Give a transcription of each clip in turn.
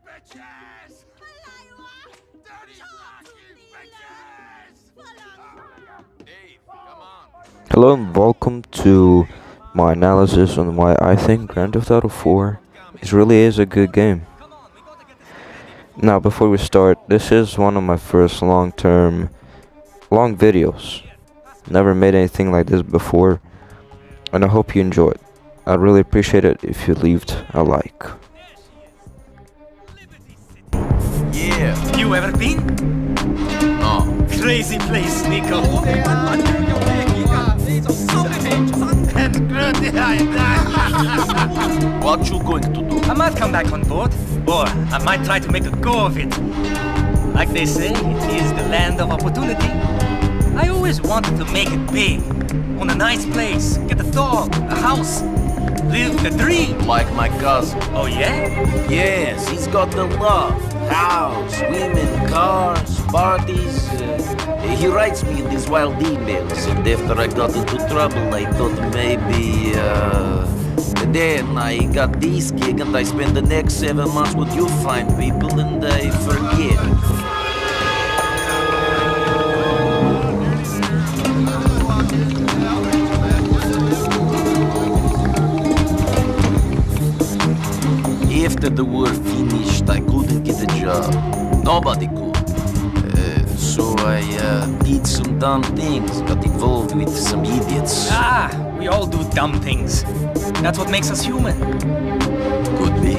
bitches! Dirty fucking bitches! Dave, come on. Hello and welcome to my analysis on why I think Grand Theft Auto 4 really is a good game. Now, before we start, this is one of my first long videos. Never made anything like this before, and I hope you enjoy it. I'd really appreciate it if you left a like. Yeah. You ever been? No. Crazy place, Nico. What you going to do? I might come back on board, or I might try to make a go of it. Like they say, it is the land of opportunity. I always wanted to make it big. Own a nice place, get a dog, a house, live the dream. Like my cousin. Oh yeah? Yes, he's got the love. House, women, cars, parties. He writes me these wild emails, and after I got into trouble, I thought maybe, then I got this gig, and I spent the next 7 months with you fine people, and I forget. After the war finished, I couldn't get a job. Nobody could. So I did some dumb things, got involved with some idiots. Ah, we all do dumb things. That's what makes us human. Could be.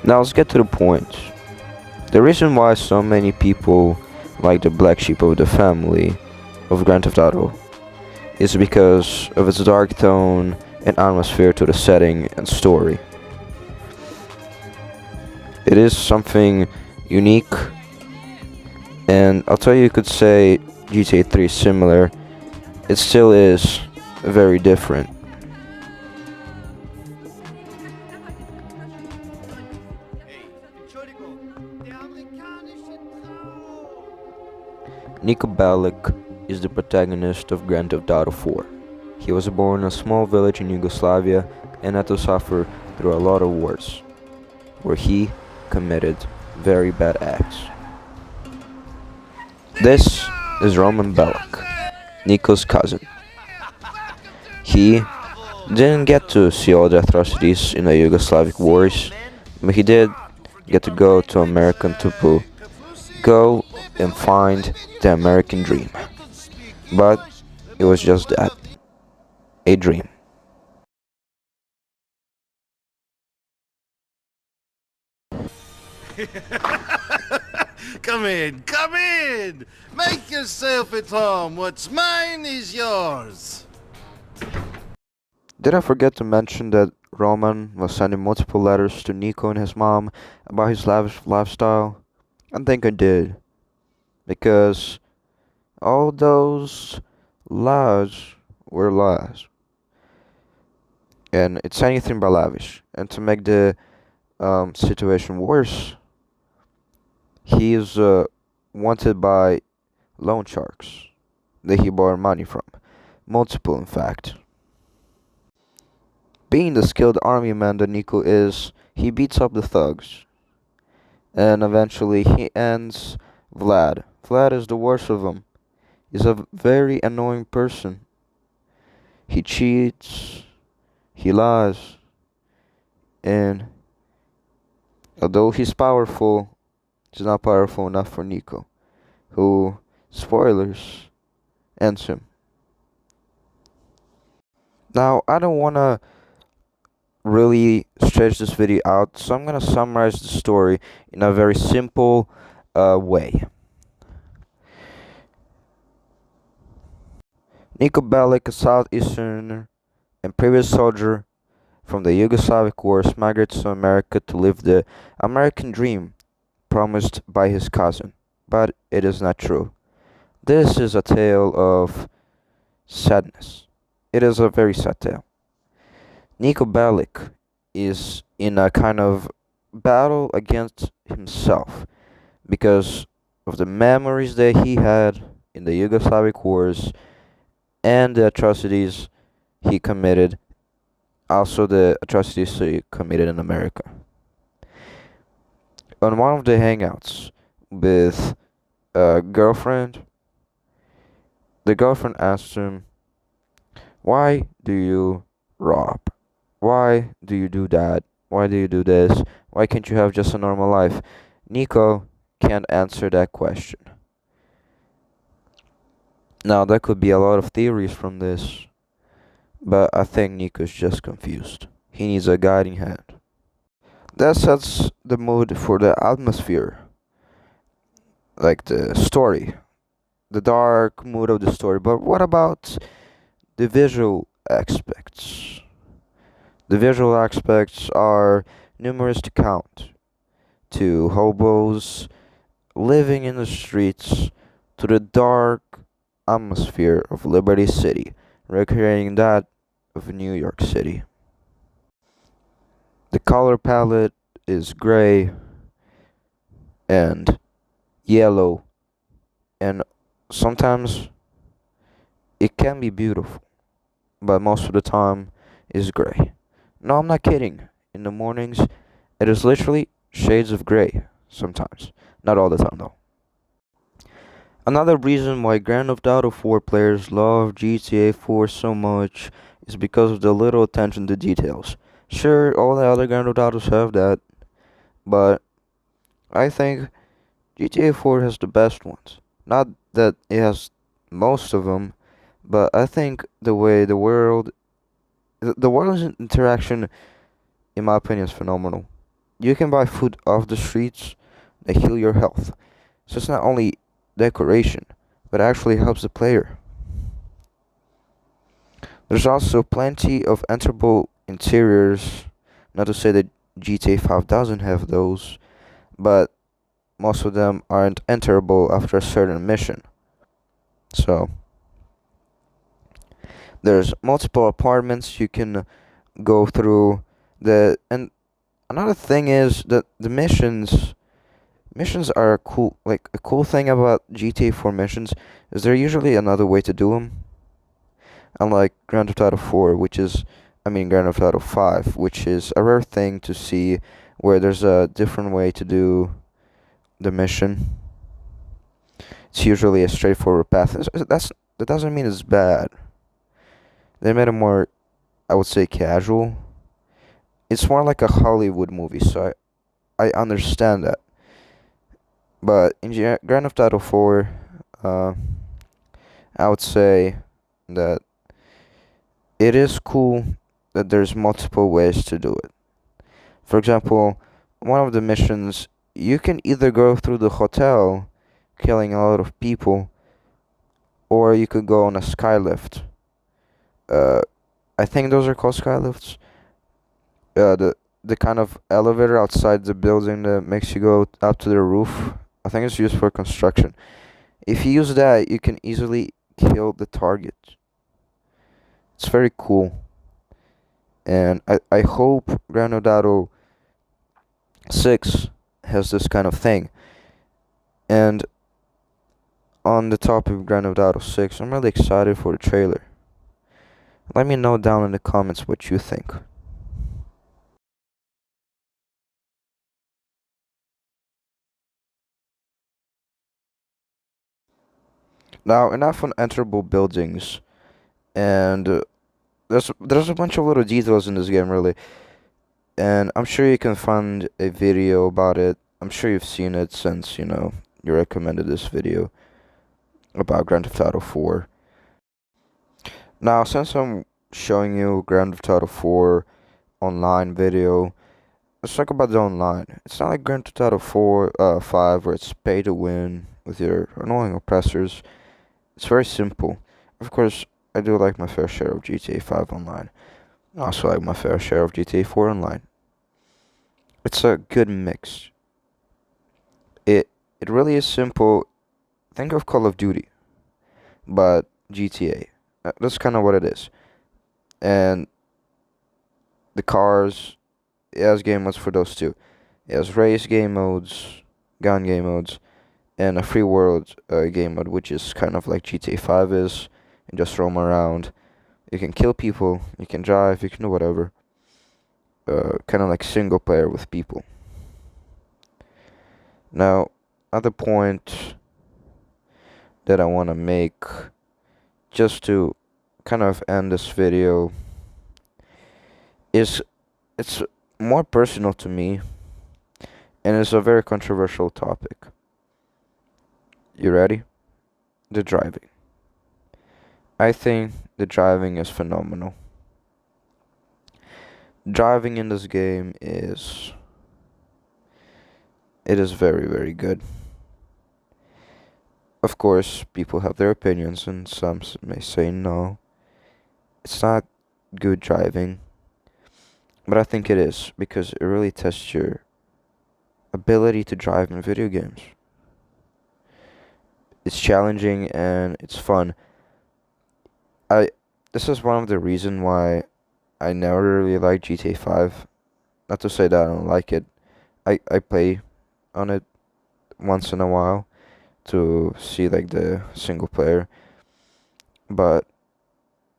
Now let's get to the point. The reason why so many people like the black sheep of the family of Grand Theft Auto is because of its dark tone and atmosphere to the setting and story. It is something unique, and I'll tell you could say GTA 3 is similar, it still is very different. Niko Bellic is the protagonist of Grand Theft Auto 4. He was born in a small village in Yugoslavia and had to suffer through a lot of wars, where he committed very bad acts. This is Roman Bellic, Niko's cousin. He didn't get to see all the atrocities in the Yugoslavic wars, but he did get to go to American to go and find the American dream. But it was just that, a dream. Come in, come in! Make yourself at home. What's mine is yours. Did I forget to mention that Roman was sending multiple letters to Nico and his mom about his lavish lifestyle? I think I did. Because all those lies were lies. And it's anything but lavish. And to make the situation worse, he is wanted by loan sharks that he borrowed money from. Multiple, in fact. Being the skilled army man that Nico is, he beats up the thugs. And eventually he ends Vlad. Vlad is the worst of them. He's a very annoying person. He cheats, he lies, and although he's powerful, he's not powerful enough for Nico, who, spoilers, ends him. Now, I don't want to really stretch this video out, so I'm going to summarize the story in a very simple way. Niko Bellic, a southeasterner and previous soldier from the Yugoslavic wars, migrated to America to live the American dream promised by his cousin, but it is not true. This is a tale of sadness. It is a very sad tale. Niko Bellic is in a kind of battle against himself because of the memories that he had in the Yugoslavic wars and the atrocities he committed, also the atrocities he committed in America. On one of the hangouts with a girlfriend, the girlfriend asked him, "Why do you rob? Why do you do that? Why do you do this? Why can't you have just a normal life?" Nico can't answer that question. Now, there could be a lot of theories from this, but I think Nico's just confused. He needs a guiding hand. That sets the mood for the atmosphere, like the story, the dark mood of the story. But what about the visual aspects? The visual aspects are numerous to count. To hobos living in the streets, to the dark atmosphere of Liberty City, recreating that of New York City. The color palette is gray and yellow, and sometimes it can be beautiful, but most of the time is gray. No, I'm not kidding. In the mornings, it is literally shades of gray sometimes. Not all the time, though. Another reason why Grand Theft Auto 4 players love GTA 4 so much is because of the little attention to details. Sure, all the other Grand Theft Autos have that, but I think GTA 4 has the best ones. Not that it has most of them, but I think the way the world's interaction, in my opinion, is phenomenal. You can buy food off the streets that heal your health. So it's not only decoration, but actually helps the player. There's also plenty of enterable interiors. Not to say that GTA 5 doesn't have those, but most of them aren't enterable after a certain mission. So there's multiple apartments you can go through. And another thing is that the missions are a cool thing about GTA 4 missions is there usually another way to do them. Unlike Grand Theft Auto 4, Grand Theft Auto 5, which is a rare thing to see where there's a different way to do the mission. It's usually a straightforward path. That doesn't mean it's bad. They made it more, I would say, casual. It's more like a Hollywood movie, so I understand that. But in Grand Theft Auto 4, I would say that it is cool that there's multiple ways to do it. For example, one of the missions, you can either go through the hotel, killing a lot of people, or you could go on a skylift. Uh, I think those are called skylifts. The kind of elevator outside the building that makes you go up to the roof. I think it's used for construction. If you use that, you can easily kill the target. It's very cool. And I hope Grand Theft Auto 6 has this kind of thing. And on the topic of Grand Theft Auto 6, I'm really excited for the trailer. Let me know down in the comments what you think. Now, enough on enterable buildings, and there's a bunch of little details in this game, really, and I'm sure you can find a video about it. I'm sure you've seen it since you recommended this video about Grand Theft Auto 4. Now, since I'm showing you Grand Theft Auto 4 online video, let's talk about the online. It's not like Grand Theft Auto 5 where it's pay to win with your annoying oppressors. It's very simple. Of course, I do like my fair share of GTA 5 online. I also like my fair share of GTA 4 online. It's a good mix. It really is simple. Think of Call of Duty, but GTA. That's kind of what it is. And the cars, it has game modes for those too. It has race game modes, gun game modes, and a free world game mode, which is kind of like GTA 5 is, and just roam around. You can kill people, you can drive, you can do whatever. Kind of like single player with people. Now, other point that I want to make, just to kind of end this video, is it's more personal to me, and it's a very controversial topic. You ready? The driving. I think the driving is phenomenal. Driving in this game is very, very good. Of course, people have their opinions, and some may say no, it's not good driving. But I think it is, because it really tests your ability to drive in video games. It's challenging and it's fun. This is one of the reasons why I never really liked GTA 5. Not to say that I don't like it. I play on it once in a while to see like the single player. But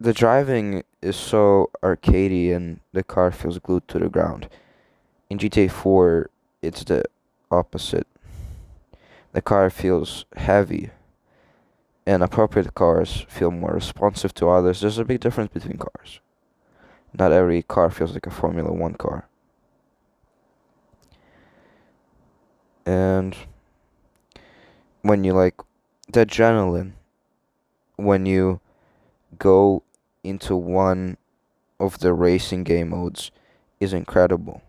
the driving is so arcadey and the car feels glued to the ground. In GTA 4, it's the opposite. The car feels heavy, and appropriate cars feel more responsive to others. There's a big difference between cars. Not every car feels like a Formula 1 car. And when you like the adrenaline, when you go into one of the racing game modes, is incredible.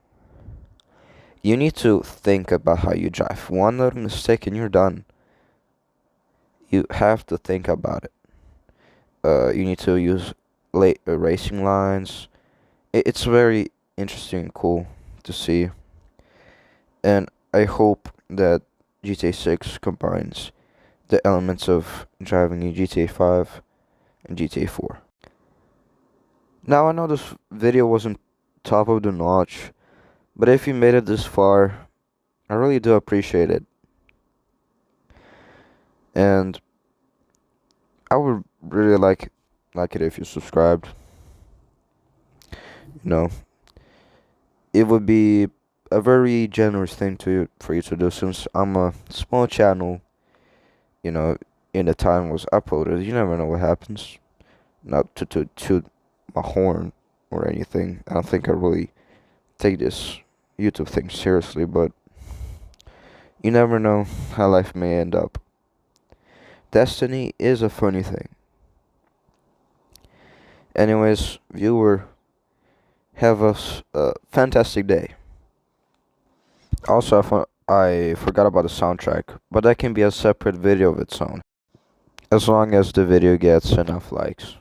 You need to think about how you drive. One little mistake and you're done. You have to think about it. You need to use racing lines. It's very interesting and cool to see. And I hope that GTA 6 combines the elements of driving in GTA 5 and GTA 4. Now I know this video wasn't top of the notch, but if you made it this far, I really do appreciate it. And I would really like it if you subscribed. You know, it would be a very generous thing for you to do, since I'm a small channel. You know, in the time it was uploaded, you never know what happens. Not to toot my horn or anything. I don't think I really take this YouTube thing seriously, but you never know how life may end up. Destiny is a funny thing. Anyways, viewer, have a fantastic day. Also, I forgot about the soundtrack, but that can be a separate video of its own, as long as the video gets enough likes.